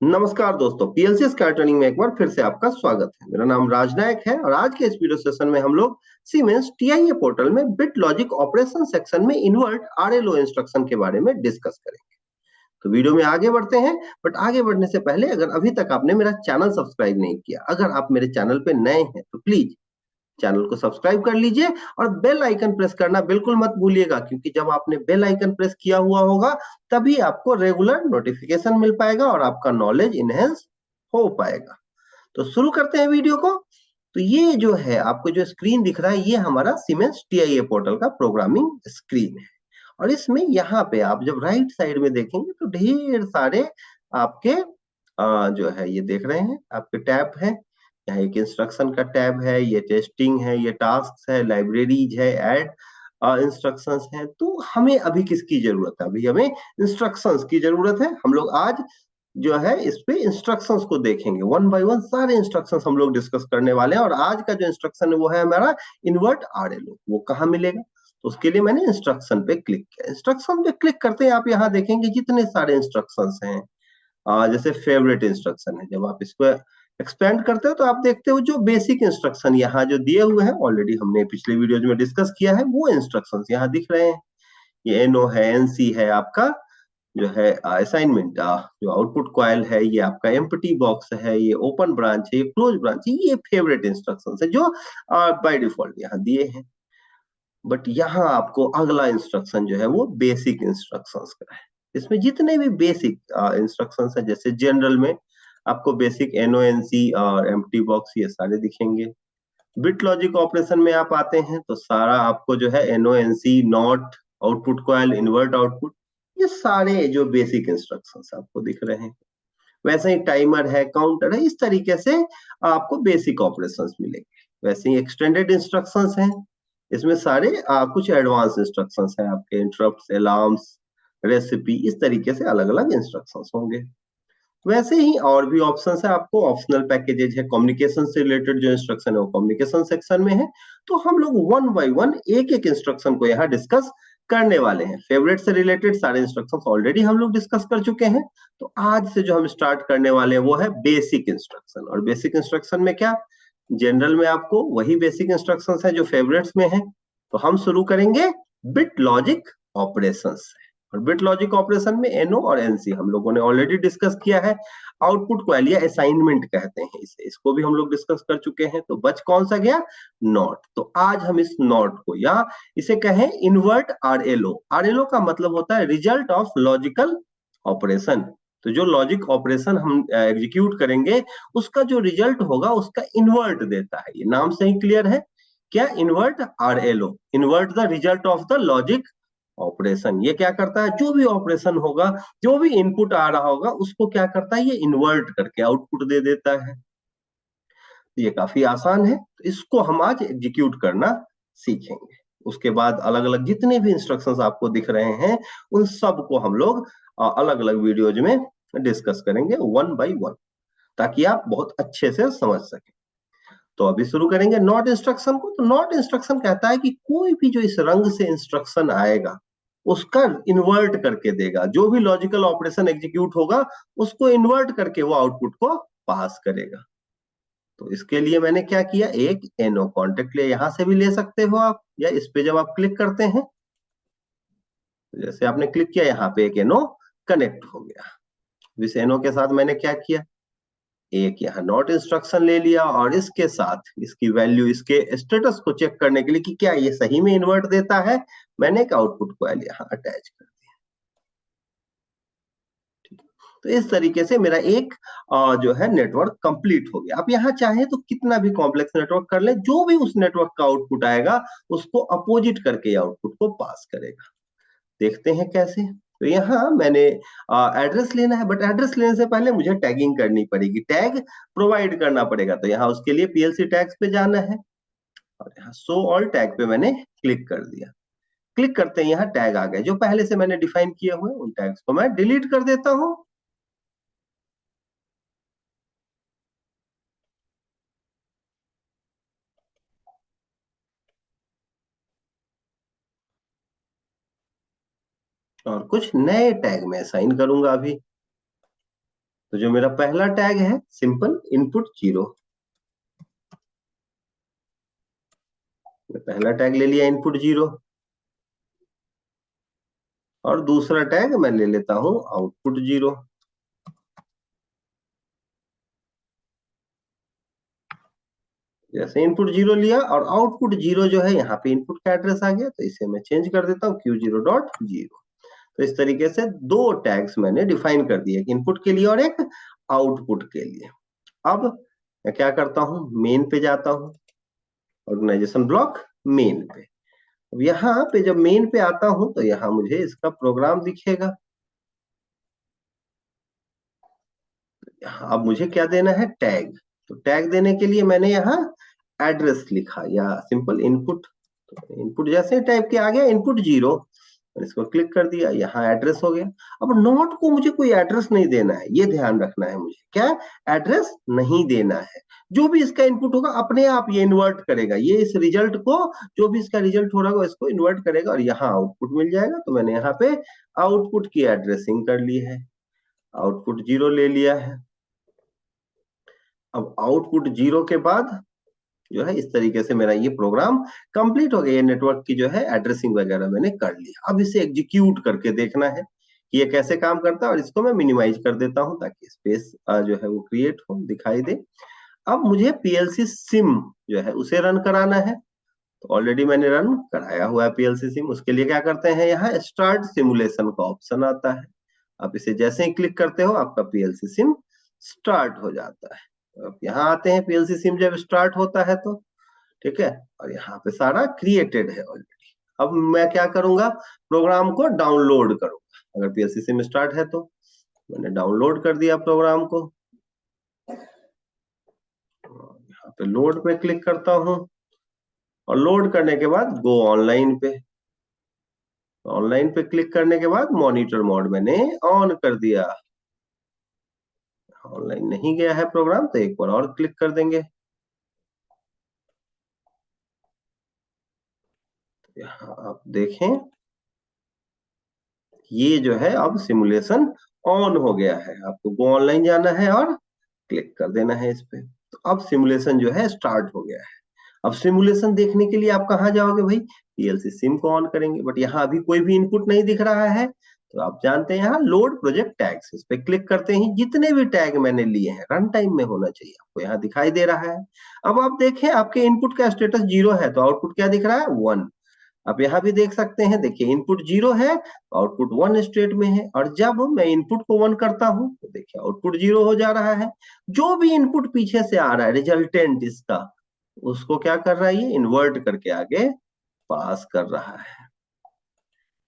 नमस्कार दोस्तों, PLC sky training में एक बार फिर से आपका स्वागत है। मेरा नाम राजनायक है और आज के इस वीडियो सेशन में हम लोग सीमेंस टीआईए पोर्टल में बिट लॉजिक ऑपरेशन सेक्शन में इन्वर्ट आरएलओ इंस्ट्रक्शन के बारे में डिस्कस करेंगे। तो वीडियो में आगे बढ़ते हैं, बट आगे बढ़ने से पहले अगर अभी तक आपने मेरा चैनल सब्सक्राइब नहीं किया, अगर आप मेरे चैनल पे नए हैं तो प्लीज चैनल को सब्सक्राइब कर लीजिए और बेल आइकन प्रेस करना बिल्कुल मत भूलिएगा, क्योंकि जब आपने बेल आइकन प्रेस किया हुआ होगा तभी आपको रेगुलर नोटिफिकेशन मिल पाएगा और आपका नॉलेज इनहेंस हो पाएगा। तो शुरू करते हैं वीडियो को। तो ये जो है आपको जो स्क्रीन दिख रहा है, ये हमारा सीमेंस टीआईए पोर्टल का प्रोग्रामिंग स्क्रीन है। और इसमें यहाँ पे आप जब राइट साइड में देखेंगे तो ढेर सारे आपके जो है ये देख रहे हैं आपके टैब हैं। यहाँ एक इंस्ट्रक्शन का टैब है, ये टेस्टिंग है, ये टास्क है, लाइब्रेरीज है, ऐड इंस्ट्रक्शंस है। तो हमें अभी किसकी जरूरत है? अभी हमें इंस्ट्रक्शंस की जरूरत है। हम लोग आज जो है इस पे इंस्ट्रक्शंस को देखेंगे, वन बाय वन सारे इंस्ट्रक्शंस हम लोग डिस्कस करने वाले हैं। और आज का जो इंस्ट्रक्शन है वो है हमारा इन्वर्ट आरएलओ। वो कहाँ मिलेगा? तो उसके लिए मैंने इंस्ट्रक्शन पे क्लिक किया। इंस्ट्रक्शन पे क्लिक करते हैं आप यहाँ देखेंगे जितने सारे इंस्ट्रक्शंस हैं। जैसे फेवरेट इंस्ट्रक्शन है, जब आप इसको एक्सपेंड करते हो तो आप देखते हो जो बेसिक इंस्ट्रक्शन यहाँ जो दिए हुए हैं, ऑलरेडी हमने पिछले वीडियोज में डिस्कस किया है, वो इंस्ट्रक्शंस यहाँ दिख रहे हैं। ये एनओ है, एनसी है, आपका जो है असाइनमेंट, जो आउटपुट कॉइल है, ये आपका एम्प्टी बॉक्स है, ये ओपन ब्रांच है, ये क्लोज ब्रांच है, ये फेवरेट इंस्ट्रक्शंस है जो बाय डिफॉल्ट यहाँ दिए हैं। बट यहाँ आपको अगला इंस्ट्रक्शन जो है वो बेसिक इंस्ट्रक्शंस का है। इसमें जितने भी बेसिक इंस्ट्रक्शंस है, जैसे जनरल में आपको बेसिक एनओएनसी और एम्प्टी बॉक्स ये सारे दिखेंगे। बिट लॉजिक ऑपरेशन में आप आते हैं तो सारा आपको जो है NONC, not, output coil, invert output, ये सारे जो बेसिक इंस्ट्रक्शंस आपको दिख रहे हैं। वैसे ही टाइमर है, काउंटर है, इस तरीके से आपको बेसिक ऑपरेशंस मिलेंगे। वैसे ही एक्सटेंडेड इंस्ट्रक्शंस हैं, इसमें सारे कुछ एडवांस इंस्ट्रक्शंस हैं, आपके इंटरप्ट्स, अलार्म्स, रेसिपी, इस तरीके से अलग अलग इंस्ट्रक्शंस होंगे। वैसे ही और भी ऑप्शंस है, आपको ऑप्शनल पैकेजेज है, कम्युनिकेशन से रिलेटेड जो इंस्ट्रक्शन है वो कम्युनिकेशन सेक्शन में है। तो हम लोग वन बाय वन एक एक इंस्ट्रक्शन को यहाँ डिस्कस करने वाले हैं। फेवरेट से रिलेटेड सारे इंस्ट्रक्शंस ऑलरेडी हम लोग डिस्कस कर चुके हैं। तो आज से जो हम स्टार्ट करने वाले हैं वो है बेसिक इंस्ट्रक्शन। और बेसिक इंस्ट्रक्शन में क्या, जनरल में आपको वही बेसिक इंस्ट्रक्शंस है जो फेवरेट्स में है। तो हम शुरू करेंगे बिट लॉजिक ऑपरेशंस से। और बिट लॉजिक ऑपरेशन में एनओ और एनसी हम लोगों ने ऑलरेडी डिस्कस किया है। आउटपुट कॉइल या असाइनमेंट कहते हैं इसे, इसको भी हम लोग डिस्कस कर चुके हैं। तो बच कौन सा गया? नॉट। तो आज हम इस नॉट को या इसे कहें इन्वर्ट आरएलओ। आरएलओ का मतलब होता है रिजल्ट ऑफ लॉजिकल ऑपरेशन। तो जो लॉजिक ऑपरेशन हम एग्जीक्यूट करेंगे उसका जो रिजल्ट होगा उसका इन्वर्ट देता है। ये नाम से ही क्लियर है। क्या? Invert RLO, invert the result of the logic operation. ये क्या करता है? जो भी ऑपरेशन होगा, जो भी इनपुट आ रहा होगा, उसको क्या करता है? ये इन्वर्ट करके आउटपुट दे देता है। ये काफी आसान है, तो इसको हम आज एग्जीक्यूट करना सीखेंगे। उसके बाद अलग अलग जितने भी इंस्ट्रक्शंस आपको दिख रहे हैं उन सब को हम लोग अलग अलग वीडियोज में डिस्कस करेंगे वन बाय वन, ताकि आप बहुत अच्छे से समझ सकें। तो अभी शुरू करेंगे नॉट इंस्ट्रक्शन को। तो नॉट इंस्ट्रक्शन कहता है कि कोई भी जो इस रंग से इंस्ट्रक्शन आएगा उसका इन्वर्ट करके देगा। जो भी लॉजिकल ऑपरेशन एग्जीक्यूट होगा उसको इन्वर्ट करके वो आउटपुट को पास करेगा। तो इसके लिए मैंने क्या किया, एक एनो कॉन्टेक्ट लिया। यहां से भी ले सकते हो आप, या इस पे जब आप क्लिक करते हैं, तो जैसे आपने क्लिक किया यहाँ पे एक एनो कनेक्ट हो गया। इस एनो के साथ मैंने क्या किया, एक यहाँ नॉट इंस्ट्रक्शन ले लिया और इसके साथ इसकी वैल्यू, इसके स्टेटस को चेक करने के लिए कि क्या ये सही में इन्वर्ट देता है, मैंने एक आउटपुट कॉइल यहाँ अटैच कर दिया। तो इस तरीके से मेरा एक जो है नेटवर्क कंप्लीट हो गया। आप यहाँ चाहे तो कितना भी कॉम्प्लेक्स नेटवर्क कर ले, जो भी उस नेटवर्क का आउटपुट आएगा उसको अपोजिट करके आउटपुट को पास करेगा। देखते हैं कैसे। तो यहाँ मैंने एड्रेस लेना है, बट एड्रेस लेने से पहले मुझे टैगिंग करनी पड़ेगी, टैग प्रोवाइड करना पड़ेगा। तो यहाँ उसके लिए पीएलसी टैग्स पे जाना है और यहाँ शो ऑल टैग पे मैंने क्लिक कर दिया। क्लिक करते हैं यहाँ टैग आ गए जो पहले से मैंने डिफाइन किए हुए, उन टैग्स को मैं डिलीट कर देता हूँ। और कुछ नए टैग में साइन करूंगा अभी। तो जो मेरा पहला टैग है सिंपल इनपुट 0, पहला टैग ले लिया इनपुट 0, और दूसरा टैग मैं ले लेता हूं आउटपुट 0। जैसे इनपुट 0 लिया और आउटपुट 0 जो है यहाँ पे इनपुट का एड्रेस आ गया, तो इसे मैं चेंज कर देता हूँ Q0.0। तो इस तरीके से दो टैग्स मैंने डिफाइन कर दिए, एक इनपुट के लिए और एक आउटपुट के लिए। अब मैं क्या करता हूँ, मेन पे जाता हूँ, ऑर्गेनाइजेशन ब्लॉक मेन पे। अब यहाँ पे जब मेन पे आता हूँ तो यहाँ मुझे इसका प्रोग्राम दिखेगा। अब मुझे क्या देना है, टैग। तो टैग देने के लिए मैंने यहाँ एड्रेस लिखा या सिंपल इनपुट, इनपुट जैसे टाइप के आ गया इनपुट 0, इसको क्लिक कर दिया, यहाँ एड्रेस हो गया। अब नोट को मुझे कोई एड्रेस नहीं देना है, ये ध्यान रखना है मुझे, क्या एड्रेस नहीं देना है। जो भी इसका इनपुट होगा अपने आप ये इन्वर्ट करेगा, ये इस रिजल्ट को, जो भी इसका रिजल्ट हो रहा होगा इसको इन्वर्ट करेगा और यहाँ आउटपुट मिल जाएगा। तो मैंने यहाँ पे आउटपुट की एड्रेसिंग कर ली है, आउटपुट 0 ले लिया है। अब आउटपुट 0 के बाद जो है इस तरीके से मेरा ये प्रोग्राम कंप्लीट हो गया, ये नेटवर्क की जो है एड्रेसिंग वगैरह मैंने कर लिया। अब इसे एग्जीक्यूट करके देखना है कि ये कैसे काम करता है, और इसको मैं मिनिमाइज कर देता हूं ताकि स्पेस जो है वो क्रिएट हो, दिखाई दे। अब मुझे पीएलसी सिम जो है उसे रन कराना है, तो ऑलरेडी मैंने रन कराया हुआ है पीएलसी सिम। उसके लिए क्या करते हैं, यहाँ स्टार्ट सिमुलेशन का ऑप्शन आता है, आप इसे जैसे ही क्लिक करते हो आपका पीएलसी सिम स्टार्ट हो जाता है। अब यहाँ आते हैं, पीएलसी सिम जब स्टार्ट होता है तो ठीक है, और यहाँ पे सारा क्रिएटेड है ऑलरेडी। अब मैं क्या करूंगा, प्रोग्राम को डाउनलोड करूंगा। अगर पीएलसी सिम स्टार्ट है तो मैंने डाउनलोड कर दिया प्रोग्राम को, यहाँ पे लोड पे क्लिक करता हूँ, और लोड करने के बाद गो ऑनलाइन पे, ऑनलाइन पे क्लिक करने के बाद मॉनिटर मोड मैंने ऑन कर दिया। ऑनलाइन नहीं गया है प्रोग्राम तो एक बार और क्लिक कर देंगे, यहाँ आप देखें ये जो है अब सिमुलेशन ऑन हो गया है। आपको गो ऑनलाइन जाना है और क्लिक कर देना है इस पे, तो अब सिमुलेशन जो है स्टार्ट हो गया है। अब सिमुलेशन देखने के लिए आप कहाँ जाओगे भाई, पीएलसी सिम को ऑन करेंगे, बट यहाँ अभी कोई भी इनपुट नहीं दिख रहा है। तो आप जानते हैं यहाँ लोड प्रोजेक्ट टैग्स, इस पे क्लिक करते ही जितने भी टैग मैंने लिए हैं रन टाइम में होना चाहिए आपको यहाँ दिखाई दे रहा है। अब आप देखें आपके इनपुट का स्टेटस 0 है तो आउटपुट क्या दिख रहा है, 1। आप यहाँ भी देख सकते हैं, देखिए इनपुट 0 है, आउटपुट 1 स्टेट में है, और जब मैं इनपुट को 1 करता हूं तो देखिए आउटपुट 0 हो जा रहा है। जो भी इनपुट पीछे से आ रहा है रिजल्टेंट इसका, उसको क्या कर रहा है, ये इन्वर्ट करके आगे पास कर रहा है।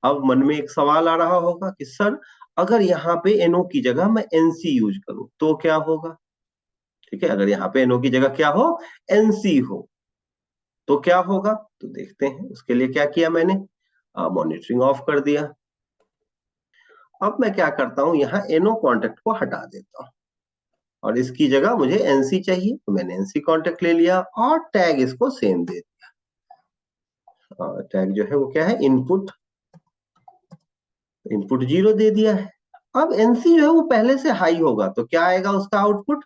अब मन में एक सवाल आ रहा होगा कि सर अगर यहाँ पे एनओ की जगह मैं एनसी यूज करूं तो क्या होगा। ठीक है, अगर यहाँ पे एनओ की जगह क्या हो, एनसी हो तो क्या होगा, तो देखते हैं। उसके लिए क्या किया मैंने, मॉनिटरिंग ऑफ कर दिया। अब मैं क्या करता हूं, यहाँ एनओ कॉन्टेक्ट को हटा देता हूं और इसकी जगह मुझे एनसी चाहिए, तो मैंने एनसी कॉन्टेक्ट ले लिया और टैग इसको सेम दे दिया। टैग जो है वो क्या है, इनपुट, इनपुट 0 दे दिया है। अब एनसी जो है वो पहले से हाई होगा तो क्या आएगा उसका आउटपुट,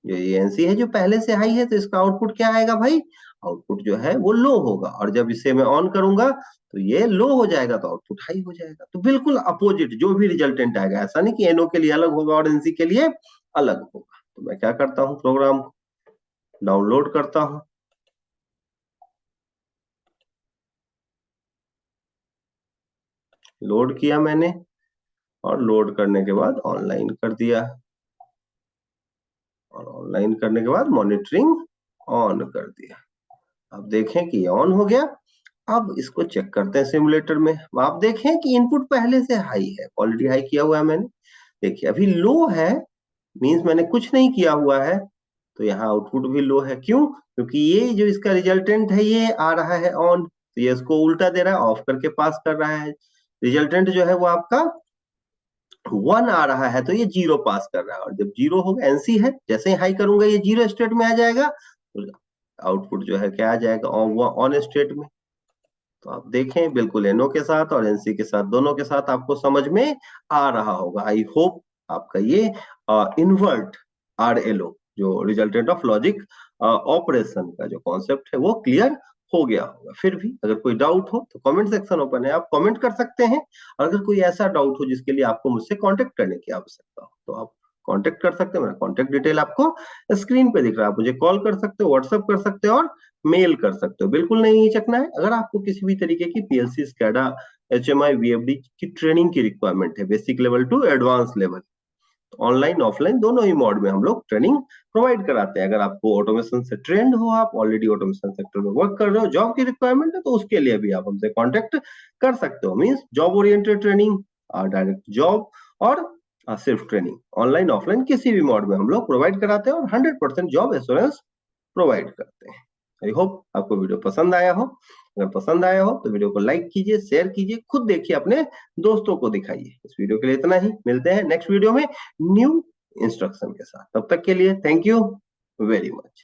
जो ये एनसी है जो पहले से हाई है तो इसका आउटपुट क्या आएगा भाई, आउटपुट जो है वो लो होगा, और जब इसे मैं ऑन करूंगा तो ये लो हो जाएगा तो आउटपुट हाई हो जाएगा। तो बिल्कुल अपोजिट जो भी रिजल्टेंट आएगा, ऐसा नहीं कि एनओ के लिए अलग होगा और एनसी के लिए अलग होगा। तो मैं क्या करता हूँ, प्रोग्राम को डाउनलोड करता हूँ, लोड किया मैंने, और लोड करने के बाद ऑनलाइन कर दिया, और ऑनलाइन करने के बाद मॉनिटरिंग ऑन कर दिया। अब देखें कि ऑन हो गया। अब इसको चेक करते हैं सिमुलेटर में, आप देखें कि इनपुट पहले से हाई है, ऑलरेडी हाई किया हुआ है मैंने। देखिए अभी लो है, मींस मैंने कुछ नहीं किया हुआ है, तो यहाँ आउटपुट भी लो है। क्यों, क्योंकि ये जो इसका रिजल्टेंट है ये आ रहा है ऑन, तो ये इसको उल्टा दे रहा है, ऑफ करके पास कर रहा है। रिजल्टेंट जो है वो आपका 1 आ रहा है तो ये 0 पास कर रहा है, और जब 0 होगा, एनसी है, जैसे ही हाई करूंगा ये 0 स्टेट में आ जाएगा, तो आउटपुट जो है क्या आ जाएगा, ऑन स्टेट में। तो आप देखें बिल्कुल एनओ के साथ और एनसी के साथ, दोनों के साथ आपको समझ में आ रहा होगा। आई होप आपका ये इन्वर्ट RLO जो रिजल्टेंट ऑफ लॉजिक ऑपरेशन का जो कॉन्सेप्ट है वो क्लियर हो गया होगा। फिर भी अगर कोई डाउट हो तो कमेंट सेक्शन ओपन है, आप कमेंट कर सकते हैं। और अगर कोई ऐसा डाउट हो जिसके लिए आपको मुझसे कांटेक्ट करने की आवश्यकता हो तो आप कांटेक्ट कर सकते हैं। मेरा कांटेक्ट डिटेल आपको स्क्रीन पे दिख रहा है, आप मुझे कॉल कर सकते हो, व्हाट्सएप कर सकते हो और मेल कर सकते हो। बिल्कुल नहीं हिचकना है। अगर आपको किसी भी तरीके की PLC, SCADA, HMI, VFD की ट्रेनिंग की रिक्वायरमेंट है, basic level to advance level, online offline दोनों ही मोड में हम लोग ट्रेनिंग प्रोवाइड कराते हैं। अगर आपको ऑटोमेशन से ट्रेंड हो, आप ऑलरेडी ऑटोमेशन सेक्टर में वर्क कर रहे हो, जॉब की रिक्वायरमेंट है, तो उसके लिए भी आप हमसे कांटेक्ट कर सकते हो। Means job oriented training, direct job और सिर्फ ट्रेनिंग, ऑनलाइन ऑफलाइन किसी भी मोड में हम लोग प्रोवाइड कराते हैं और 100% जॉब एश्योरेंस प्रोवाइड करते हैं। आई होप आपको वीडियो पसंद आया हो। अगर पसंद आया हो तो वीडियो को लाइक कीजिए, शेयर कीजिए, खुद देखिए, अपने दोस्तों को दिखाइए। इस वीडियो के लिए इतना ही। मिलते हैं नेक्स्ट वीडियो में न्यू इंस्ट्रक्शन के साथ। तब तक के लिए थैंक यू वेरी मच।